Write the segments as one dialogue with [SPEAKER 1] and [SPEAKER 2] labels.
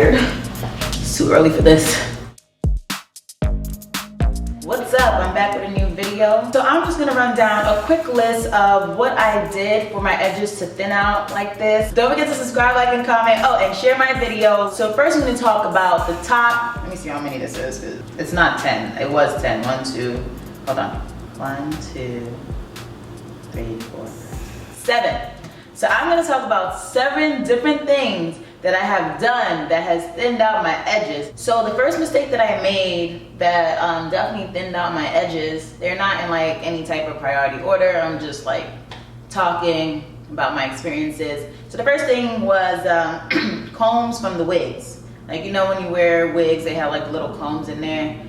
[SPEAKER 1] tired. It's too early for this. What's up? I'm back with a new video. So I'm just gonna run down a quick list of what I did for my edges to thin out like this. Don't forget to subscribe, like, and comment. Oh, and share my video. So first I'm gonna talk about the top. Let me see how many this is. It's not 10. It was 10. 1, 2, hold on. 1, 2, 3, 4, 7. So I'm gonna talk about 7 different things that I have done that has thinned out my edges. So the first mistake that I made that definitely thinned out my edges, they're not in like any type of priority order. I'm just like talking about my experiences. So the first thing was combs from the wigs. Like, you know, when you wear wigs, they have like little combs in there.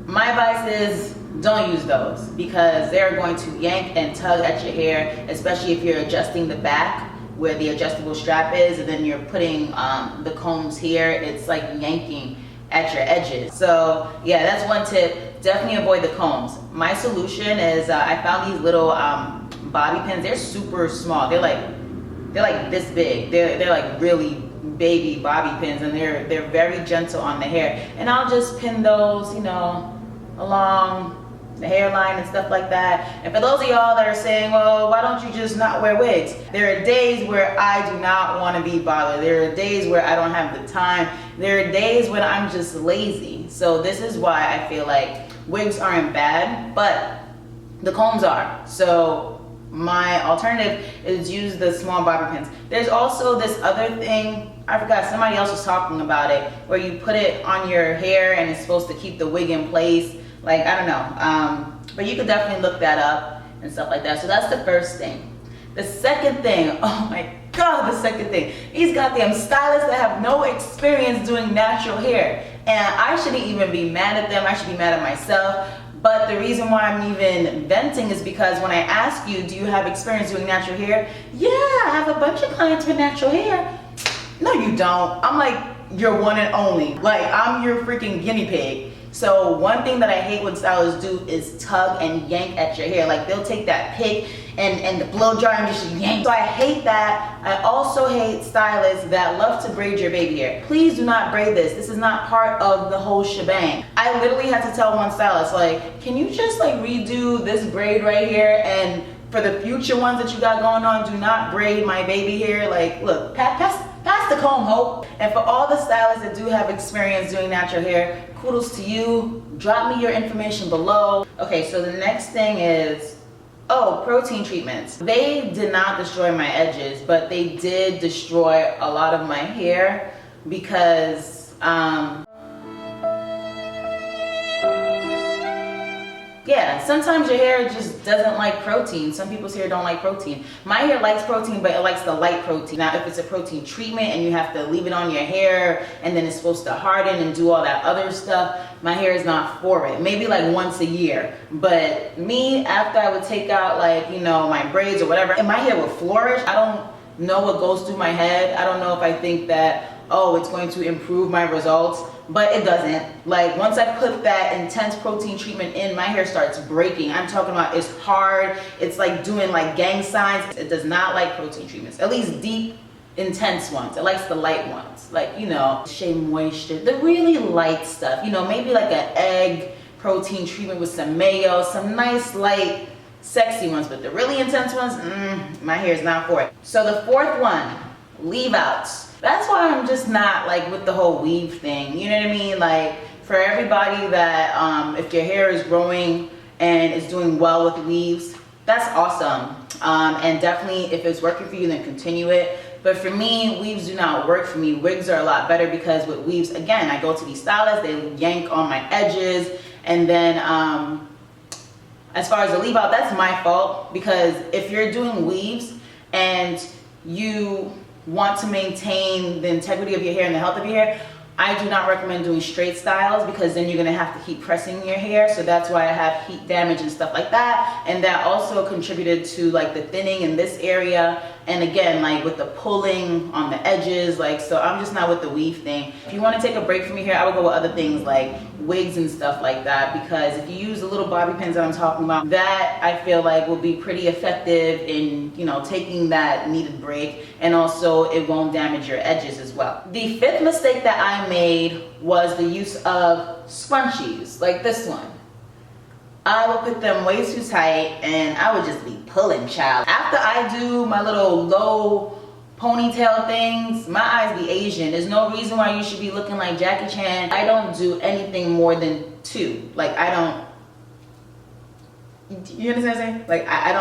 [SPEAKER 1] My advice is don't use those because they're going to yank and tug at your hair, especially if you're adjusting the back where the adjustable strap is, and then you're putting the combs here. It's like yanking at your edges. So yeah, that's one tip. Definitely avoid the combs. My solution is I found these little bobby pins. They're super small. They're like this big. They're like really baby bobby pins, and they're very gentle on the hair. And I'll just pin those, you know, along the hairline and stuff like that. And for those of y'all that are saying, well, why don't you just not wear wigs? There are days where I do not want to be bothered. There are days where I don't have the time. There are days when I'm just lazy. So this is why I feel like wigs aren't bad, but the combs are. So my alternative is use the small bobby pins. There's also this other thing, I forgot, somebody else was talking about it, where you put it on your hair and it's supposed to keep the wig in place. Like, I don't know, but you could definitely look that up and stuff like that. So that's the first thing. The second thing, oh my God, the second thing. These goddamn stylists that have no experience doing natural hair. And I shouldn't even be mad at them. I should be mad at myself. But the reason why I'm even venting is because when I ask you, do you have experience doing natural hair? Yeah, I have a bunch of clients with natural hair. No, you don't. I'm like your one and only. Like, I'm your freaking guinea pig. So one thing that I hate when stylists do is tug and yank at your hair. Like, they'll take that pick and the blow dryer and just yank. So I hate that. I also hate stylists that love to braid your baby hair. Please do not braid this. This is not part of the whole shebang. I literally had to tell one stylist, like, can you just like redo this braid right here, and for the future ones that you got going on, do not braid my baby hair. Like, look, pass the comb, hope. And for all the stylists that do have experience doing natural hair, kudos to you. Drop me your information below. Okay, so the next thing is, oh, protein treatments. They did not destroy my edges, but they did destroy a lot of my hair because, yeah, sometimes your hair just doesn't like protein. Some people's hair don't like protein. My hair likes protein, but it likes the light protein. Now, if it's a protein treatment and you have to leave it on your hair and then it's supposed to harden and do all that other stuff, my hair is not for it. Maybe like once a year. But me, after I would take out, like, you know, my braids or whatever, and my hair would flourish. I don't know what goes through my head. I don't know if I think that, oh, it's going to improve my results. But it doesn't. Like, once I put that intense protein treatment in, my hair starts breaking. I'm talking about it's hard. It's like doing like gang signs. It does not like protein treatments, at least deep, intense ones. It likes the light ones, like, you know, Shea Moisture, the really light stuff. You know, maybe like an egg protein treatment with some mayo, some nice light, sexy ones. But the really intense ones, my hair is not for it. So the fourth one, leave outs. That's why I'm just not like with the whole weave thing. You know what I mean? Like, for everybody that if your hair is growing and is doing well with weaves, that's awesome. And definitely if it's working for you, then continue it. But for me, weaves do not work for me. Wigs are a lot better because with weaves, again, I go to these stylists, they yank on my edges. And then as far as the leave out, that's my fault, because if you're doing weaves and you want to maintain the integrity of your hair and the health of your hair, I do not recommend doing straight styles, because then you're gonna have to keep pressing your hair. So that's why I have heat damage and stuff like that. And that also contributed to like the thinning in this area. And again, like with the pulling on the edges, like, so I'm just not with the weave thing. If you want to take a break from me here, I would go with other things like wigs and stuff like that, because if you use the little bobby pins that I'm talking about, that I feel like will be pretty effective in, you know, taking that needed break, and also it won't damage your edges as well. The fifth mistake that I made was the use of scrunchies, like this one. I would put them way too tight and I would just be pulling, child. After I do my little low ponytail things, my eyes be Asian. There's no reason why you should be looking like Jackie Chan. I don't do anything more than 2. Like, I don't, you understand what I'm saying? Like, I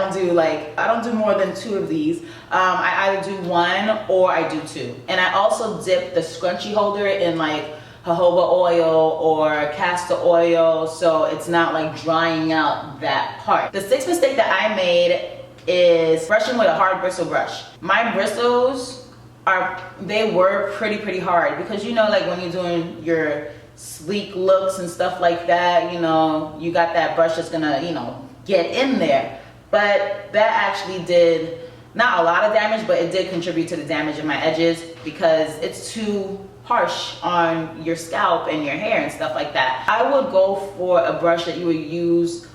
[SPEAKER 1] don't do more than 2 of these. I either do 1 or I do 2. And I also dip the scrunchie holder in like jojoba oil or castor oil, so it's not like drying out that part. The 6th mistake that I made is brushing with a hard bristle brush. My bristles were pretty hard, because you know, like when you're doing your sleek looks and stuff like that, you know, you got that brush that's gonna, you know, get in there. But that actually did not a lot of damage, but it did contribute to the damage of my edges, because it's too harsh on your scalp and your hair and stuff like that. I would go for a brush that you would use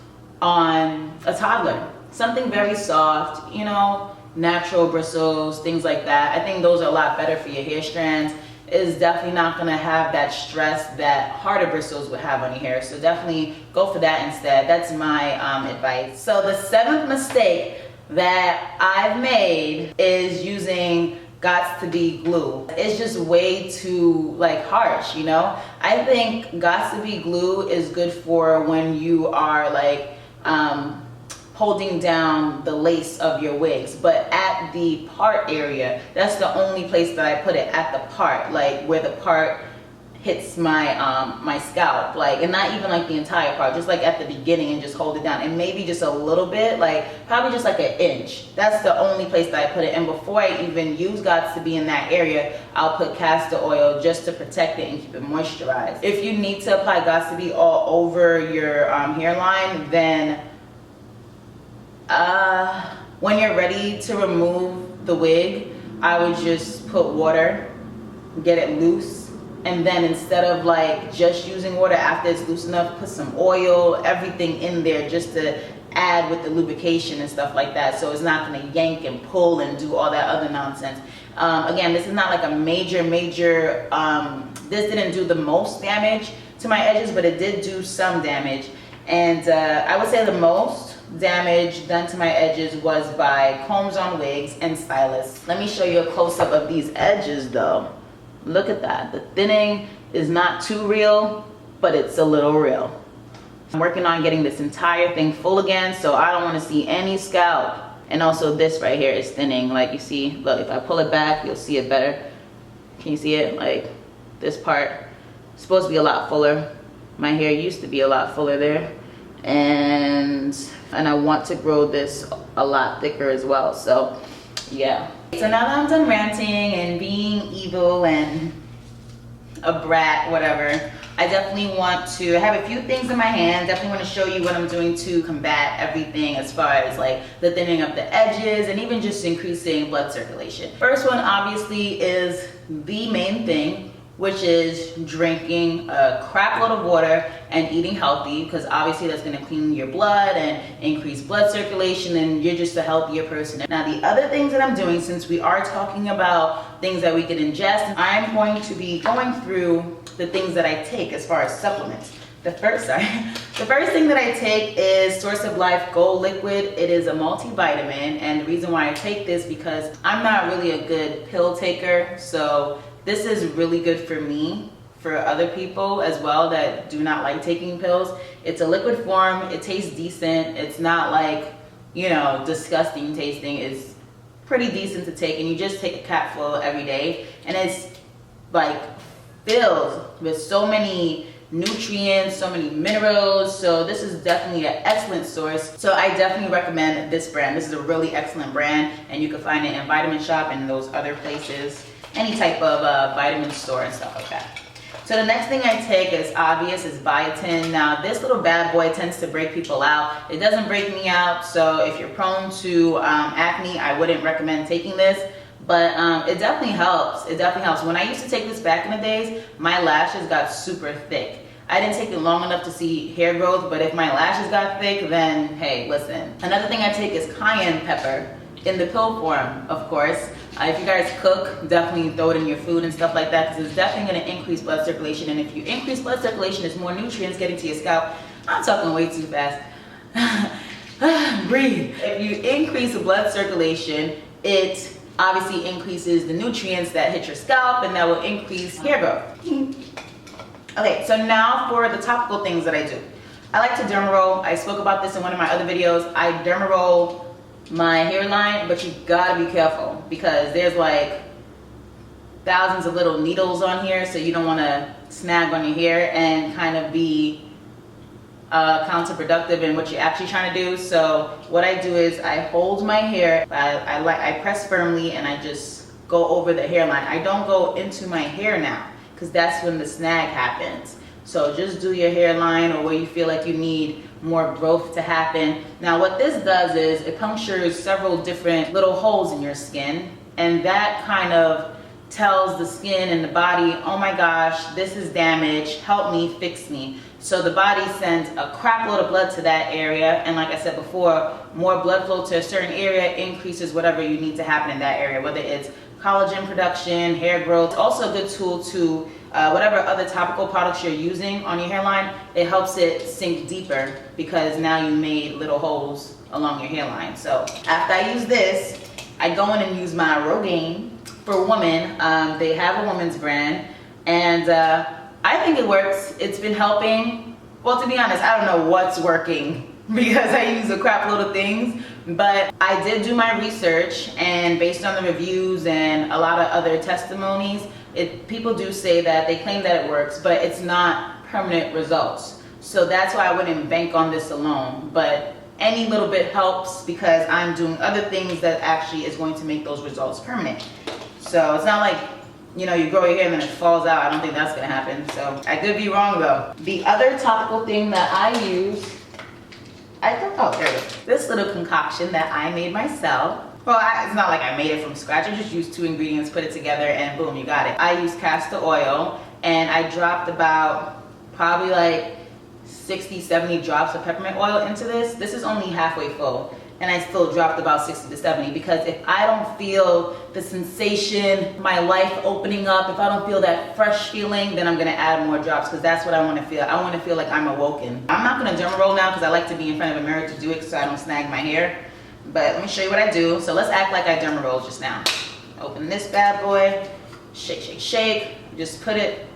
[SPEAKER 1] on a toddler. Something very soft, you know, natural bristles, things like that. I think those are a lot better for your hair strands. It's definitely not gonna have that stress that harder bristles would have on your hair. So definitely go for that instead. That's my advice. So the 7th mistake that I've made is using Gots to Be glue. It's just way too like harsh, you know? I think Gots to Be glue is good for when you are like holding down the lace of your wigs, but at the part area, that's the only place that I put it, at the part, like where the part hits my my scalp, like, and not even like the entire part, just like at the beginning, and just hold it down, and maybe just a little bit, like probably just like an inch. That's the only place that I put it. And before I even use Gots to Be in that area, I'll put castor oil just to protect it and keep it moisturized. If you need to apply Gots to Be all over your hairline, then when you're ready to remove the wig, I would just put water, get it loose, and then instead of like just using water after it's loose enough, put some oil, everything in there just to add with the lubrication and stuff like that, so it's not going to yank and pull and do all that other nonsense. Again, this is not like a major this didn't do the most damage to my edges, but it did do some damage. And I would say the most damage done to my edges was by combs on wigs and stylists. Let me show you a close-up of these edges though. Look at that. The thinning is not too real, but it's a little real. I'm working on getting this entire thing full again, so I don't want to see any scalp. And also this right here is thinning, like you see. Look, if I pull it back, you'll see it better. Can you see it? Like this part is supposed to be a lot fuller. My hair used to be a lot fuller there. And I want to grow this a lot thicker as well, so yeah. So now that I'm done ranting and being evil and a brat, whatever, I definitely want to have a few things in my hand. Definitely want to show you what I'm doing to combat everything as far as like the thinning of the edges and even just increasing blood circulation. First one obviously is the main thing, which is drinking a crap load of water and eating healthy, because obviously that's going to clean your blood and increase blood circulation, and you're just a healthier person. Now the other things that I'm doing, since we are talking about things that we can ingest, I'm going to be going through the things that I take as far as supplements. The first thing that I take is Source of Life Gold Liquid. It is a multivitamin, and the reason why I take this because I'm not really a good pill taker, so this is really good for me, for other people as well that do not like taking pills. It's a liquid form, it tastes decent, it's not like, you know, disgusting tasting. It's pretty decent to take, and you just take a capful every day, and it's like filled with so many nutrients, so many minerals, so this is definitely an excellent source. So I definitely recommend this brand. This is a really excellent brand, and you can find it in Vitamin Shop and those other places, any type of vitamin store and stuff like that. So the next thing I take is obvious, is biotin. Now this little bad boy tends to break people out. It doesn't break me out, so if you're prone to acne, I wouldn't recommend taking this. But it definitely helps. It definitely helps. When I used to take this back in the days, my lashes got super thick. I didn't take it long enough to see hair growth, but if my lashes got thick, then hey, listen. Another thing I take is cayenne pepper in the pill form, of course. If you guys cook, definitely throw it in your food and stuff like that, because it's definitely going to increase blood circulation. And if you increase blood circulation, there's more nutrients getting to your scalp. I'm talking way too fast. Breathe. If you increase the blood circulation, it obviously increases the nutrients that hit your scalp, and that will increase hair growth. Okay, so now for the topical things that I do. I like to derma roll. I spoke about this in one of my other videos. I derma roll my hairline, but you gotta be careful because there's like thousands of little needles on here, so you don't want to snag on your hair and kind of be counterproductive in what you're actually trying to do. So what I do is I hold my hair, I press firmly, and I just go over the hairline. I don't go into my hair now, because that's when the snag happens. So just do your hairline or where you feel like you need more growth to happen. Now what this does is it punctures several different little holes in your skin, and that kind of tells the skin and the body, oh my gosh, this is damaged, help me, fix me. So the body sends a crap load of blood to that area, and like I said before, more blood flow to a certain area increases whatever you need to happen in that area, whether it's collagen production, hair growth. Also a good tool to whatever other topical products you're using on your hairline, it helps it sink deeper because now you made little holes along your hairline. So after I use this, I go in and use my Rogaine for women. They have a woman's brand, and I think it works. It's been helping. Well, to be honest, I don't know what's working because I use a crap load of things, but I did do my research, and based on the reviews and a lot of other testimonies, people do say that they claim that it works, but it's not permanent results. So that's why I wouldn't bank on this alone, but any little bit helps because I'm doing other things that actually is going to make those results permanent. So it's not like, you know, you grow your hair and then it falls out. I don't think that's gonna happen. So I could be wrong though. The other topical thing that I use, oh, there it is. This little concoction that I made myself. Well, it's not like I made it from scratch. I just used 2 ingredients, put it together, and boom, you got it. I used castor oil, and I dropped about probably like 60, 70 drops of peppermint oil into this. This is only halfway full, and I still dropped about 60 to 70 because if I don't feel the sensation, my life opening up, if I don't feel that fresh feeling, then I'm gonna add more drops because that's what I wanna feel. I wanna feel like I'm awoken. I'm not gonna derma roll now because I like to be in front of a mirror to do it so I don't snag my hair. But let me show you what I do. So let's act like I derma rolled just now. Open this bad boy, shake, shake, shake. Just put it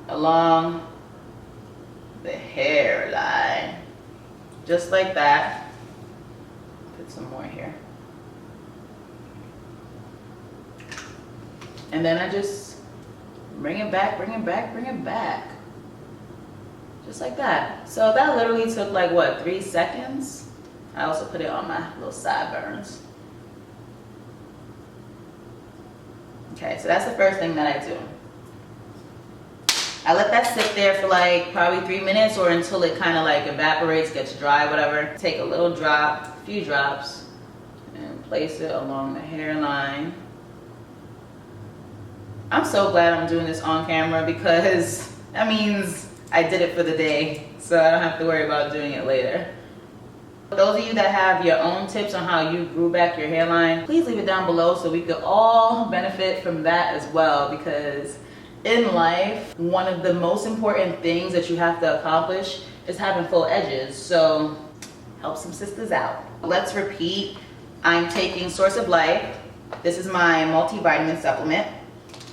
[SPEAKER 1] along the hairline, just like that. Put some more here. And then I just bring it back, bring it back, bring it back. Just like that. So that literally took like what, 3 seconds? I also put it on my little sideburns. Okay, so that's the first thing that I do. I let that sit there for like probably 3 minutes or until it kind of like evaporates, gets dry, whatever. Take a little drop, a few drops, and place it along the hairline. I'm so glad I'm doing this on camera because that means I did it for the day, so I don't have to worry about doing it later. For those of you that have your own tips on how you grew back your hairline, please leave it down below so we could all benefit from that as well, because in life, one of the most important things that you have to accomplish is having full edges. So help some sisters out. Let's repeat. I'm taking Source of Life. This is my multivitamin supplement.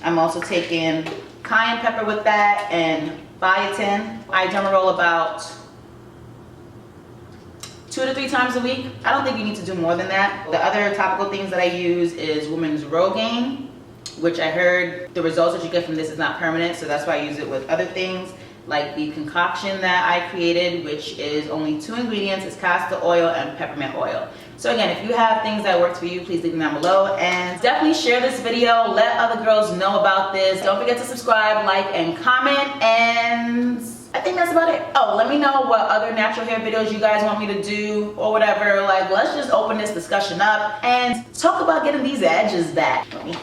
[SPEAKER 1] I'm also taking cayenne pepper with that and biotin. I derma roll about 2 to 3 times a week. I don't think you need to do more than that. The other topical things that I use is women's Rogaine, which I heard the results that you get from this is not permanent, so that's why I use it with other things. like the concoction that I created, which is only 2 ingredients. It's castor oil and peppermint oil. So again, if you have things that work for you, please leave them down below, and definitely share this video. Let other girls know about this. Don't forget to subscribe, like, and comment, and I think that's about it. Oh, let me know what other natural hair videos you guys want me to do or whatever. Like, let's just open this discussion up and talk about getting these edges back. Let me